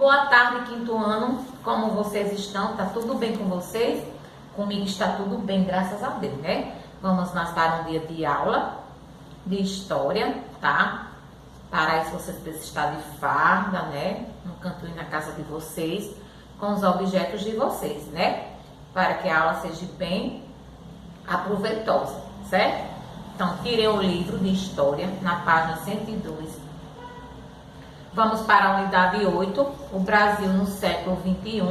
Boa tarde, quinto ano. Como vocês estão? Tá tudo bem com vocês? Comigo está tudo bem, graças a Deus, né? Vamos mais para um dia de aula de história, tá? Para isso vocês precisam estar de farda, né? No cantinho na casa de vocês, com os objetos de vocês, né? Para que a aula seja bem aproveitosa, certo? Então, tirei o livro de história na página 102. Vamos para a unidade 8, o Brasil no século XXI,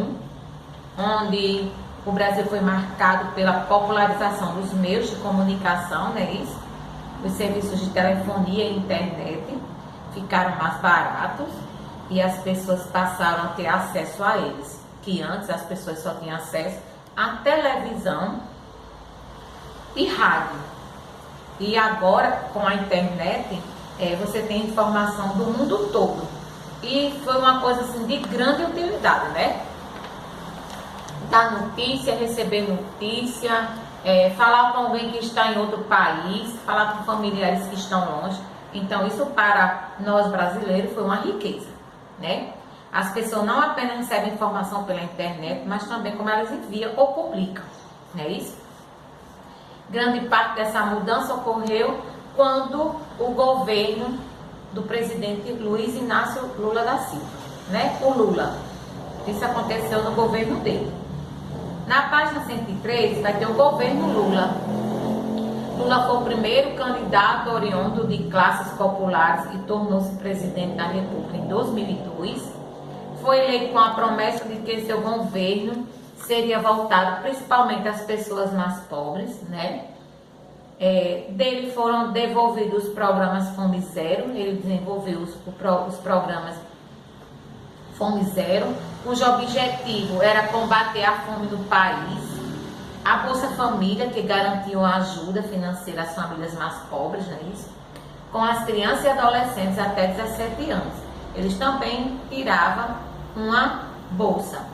onde o Brasil foi marcado pela popularização dos meios de comunicação, né? Isso? Os serviços de telefonia e internet ficaram mais baratos e as pessoas passaram a ter acesso a eles, que antes as pessoas só tinham acesso à televisão e rádio. E agora, com a internet, você tem informação do mundo todo. E foi uma coisa assim de grande utilidade, né? Dar notícia, receber notícia, falar com alguém que está em outro país, falar com familiares que estão longe. Então, isso para nós brasileiros foi uma riqueza, né? As pessoas não apenas recebem informação pela internet, mas também como elas enviam ou publicam, não é isso? Grande parte dessa mudança ocorreu quando o governo do presidente Luiz Inácio Lula da Silva, né? O Lula. Isso aconteceu no governo dele. Na página 103 vai ter o governo Lula. Lula foi o primeiro candidato oriundo de classes populares e tornou-se presidente da República em 2002. Foi eleito com a promessa de que seu governo seria voltado principalmente às pessoas mais pobres, né? Dele foram devolvidos os programas Fome Zero. Ele desenvolveu os programas Fome Zero, cujo objetivo era combater a fome no país. A Bolsa Família, que garantiu a ajuda financeira às famílias mais pobres, não é isso? Com as crianças e adolescentes até 17 anos. Eles também tiravam uma bolsa.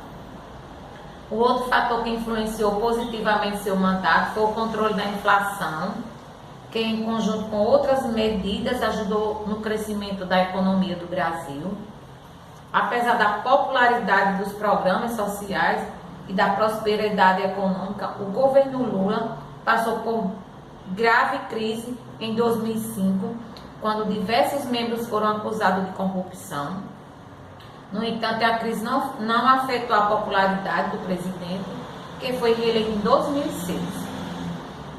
O outro fator que influenciou positivamente seu mandato foi o controle da inflação, que em conjunto com outras medidas ajudou no crescimento da economia do Brasil. Apesar da popularidade dos programas sociais e da prosperidade econômica, o governo Lula passou por grave crise em 2005, quando diversos membros foram acusados de corrupção. No entanto, a crise não afetou a popularidade do presidente, que foi reeleito em 2006.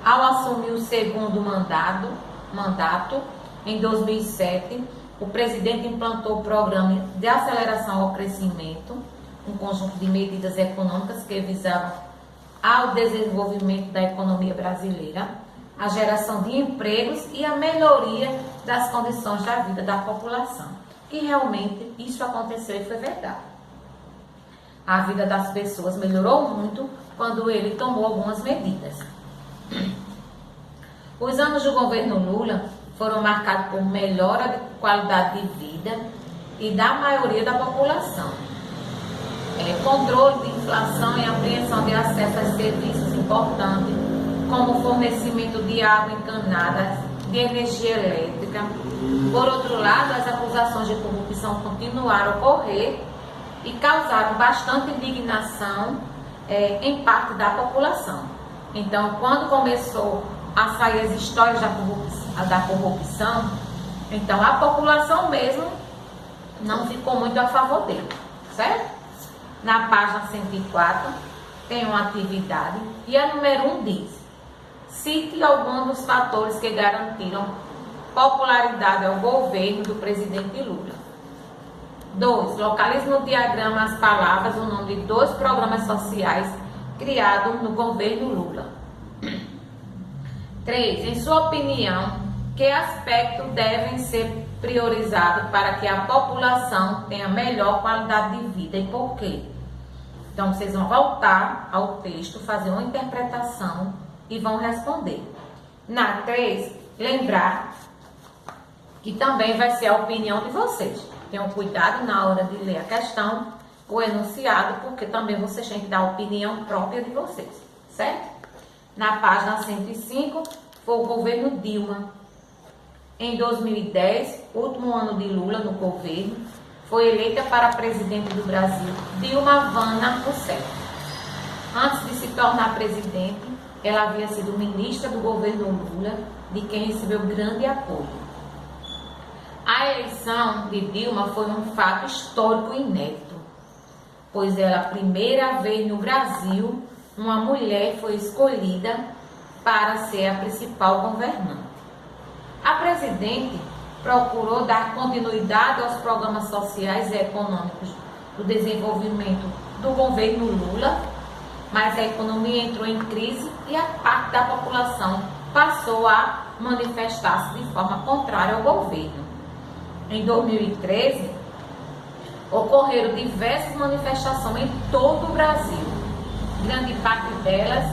Ao assumir o segundo mandato, em 2007, o presidente implantou o programa de aceleração ao crescimento, um conjunto de medidas econômicas que visavam ao desenvolvimento da economia brasileira, a geração de empregos e a melhoria das condições da vida da população. E realmente isso aconteceu e foi verdade. A vida das pessoas melhorou muito quando ele tomou algumas medidas. Os anos do governo Lula foram marcados por melhora de qualidade de vida e da maioria da população. Controle de inflação e ampliação de acesso a serviços importantes, como o fornecimento de água encanada, de energia elétrica. Por outro lado, as acusações de corrupção continuaram a ocorrer e causaram bastante indignação em parte da população. Então, quando começou a sair as histórias da corrupção, então a população mesmo não ficou muito a favor dele, certo? Na página 104 tem uma atividade e a número 1 diz: cite alguns dos fatores que garantiram popularidade ao governo do presidente Lula. 2. Localize no diagrama as palavras o nome de 2 programas sociais criados no governo Lula. 3. Em sua opinião, que aspectos devem ser priorizados para que a população tenha melhor qualidade de vida e por quê? Então, vocês vão voltar ao texto, fazer uma interpretação e vão responder. Na 3, lembrar que também vai ser a opinião de vocês. Tenham cuidado na hora de ler a questão, o enunciado, porque também vocês têm que dar a opinião própria de vocês, certo? Na página 105, foi o governo Dilma. Em 2010, último ano de Lula no governo, foi eleita para presidente do Brasil Dilma Vana Rousseff. Antes de se tornar presidente, ela havia sido ministra do governo Lula, de quem recebeu grande apoio. A eleição de Dilma foi um fato histórico inédito, pois ela, primeira vez no Brasil, uma mulher foi escolhida para ser a principal governante. A presidente procurou dar continuidade aos programas sociais e econômicos do desenvolvimento do governo Lula, mas a economia entrou em crise e a parte da população passou a manifestar-se de forma contrária ao governo. Em 2013, ocorreram diversas manifestações em todo o Brasil, grande parte delas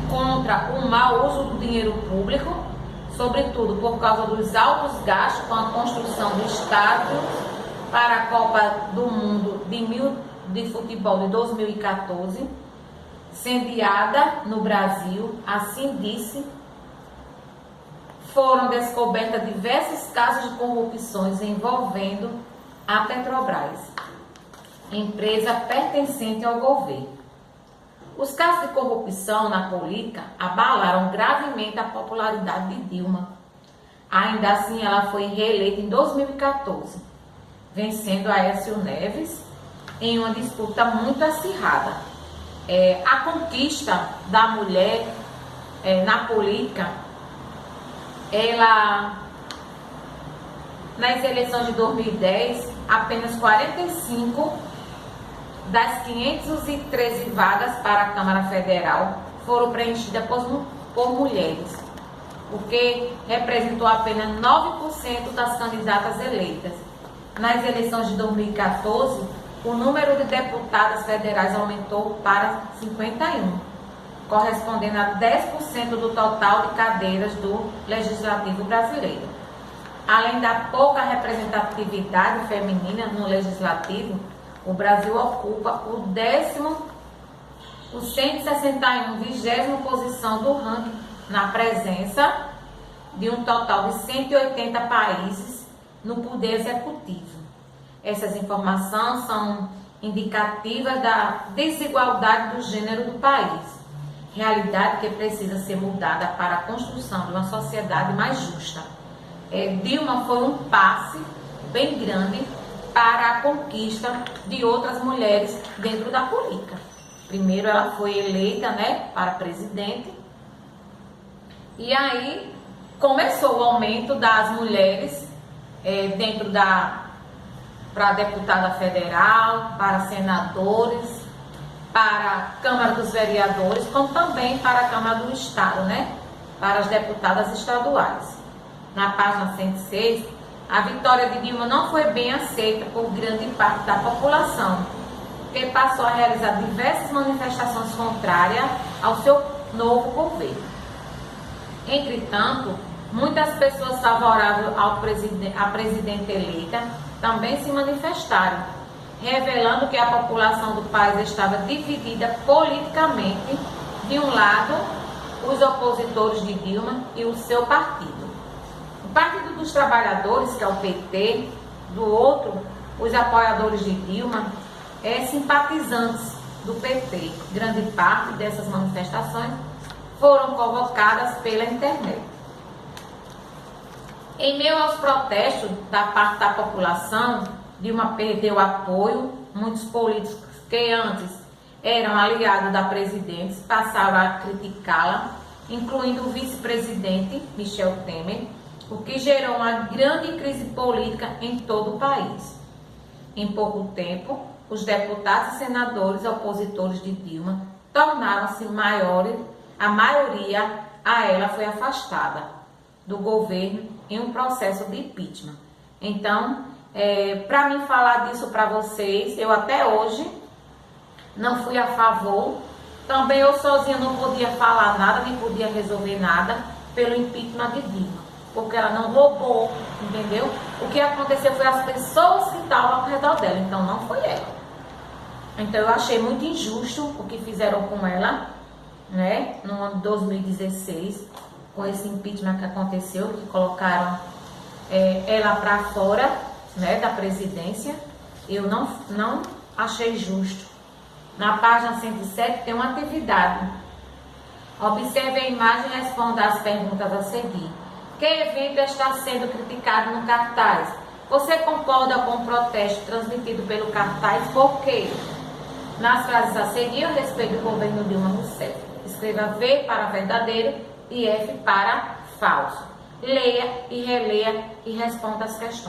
contra o mau uso do dinheiro público, sobretudo por causa dos altos gastos com a construção do estádio para a Copa do Mundo de futebol de 2014, sediada no Brasil. Assim disse, foram descobertas diversos casos de corrupções envolvendo a Petrobras, empresa pertencente ao governo. Os casos de corrupção na política abalaram gravemente a popularidade de Dilma. Ainda assim, ela foi reeleita em 2014, vencendo Aécio Neves em uma disputa muito acirrada. A conquista da mulher na política, nas eleições de 2010, apenas 45 das 513 vagas para a Câmara Federal foram preenchidas por mulheres, o que representou apenas 9% das candidatas eleitas. Nas eleições de 2014, o número de deputadas federais aumentou para 51, correspondendo a 10% do total de cadeiras do Legislativo brasileiro. Além da pouca representatividade feminina no Legislativo, o Brasil ocupa o 161ª posição do ranking na presença de um total de 180 países no poder executivo. Essas informações são indicativas da desigualdade do gênero do país, realidade que precisa ser mudada para a construção de uma sociedade mais justa. Dilma foi um passe bem grande para a conquista de outras mulheres dentro da política. Primeiro ela foi eleita, para presidente, e aí começou o aumento das mulheres para deputada federal, para senadores, para a Câmara dos Vereadores, como também para a Câmara do Estado, para as deputadas estaduais. Na página 106, a vitória de Dilma não foi bem aceita por grande parte da população, que passou a realizar diversas manifestações contrárias ao seu novo governo. Entretanto, muitas pessoas favoráveis à presidente eleita também se manifestaram, revelando que a população do país estava dividida politicamente. De um lado, os opositores de Dilma e o seu partido. O Partido dos Trabalhadores, que é o PT, do outro, os apoiadores de Dilma, simpatizantes do PT. Grande parte dessas manifestações foram convocadas pela internet. Em meio aos protestos da parte da população, Dilma perdeu apoio. Muitos políticos que antes eram aliados da presidente passaram a criticá-la, incluindo o vice-presidente Michel Temer, o que gerou uma grande crise política em todo o país. Em pouco tempo, os deputados e senadores opositores de Dilma tornaram-se maiores, a maioria a ela foi afastada do governo em um processo de impeachment. Então, para mim falar disso para vocês, eu até hoje não fui a favor. Também eu sozinha não podia falar nada, nem podia resolver nada pelo impeachment de Dilma, porque ela não roubou, entendeu? O que aconteceu foi as pessoas que estavam ao redor dela, então não foi ela. Então eu achei muito injusto o que fizeram com ela, no ano de 2016, com esse impeachment que aconteceu, que colocaram ela para fora, da presidência, eu não achei justo. Na página 107 tem uma atividade. Observe a imagem e responda as perguntas a seguir. Que evento está sendo criticado no cartaz? Você concorda com o protesto transmitido pelo cartaz? Por quê? Nas frases a seguir, eu respeito o governo Dilma Rousseff. Escreva V para verdadeiro e F para falso. Leia e releia e responda as questões.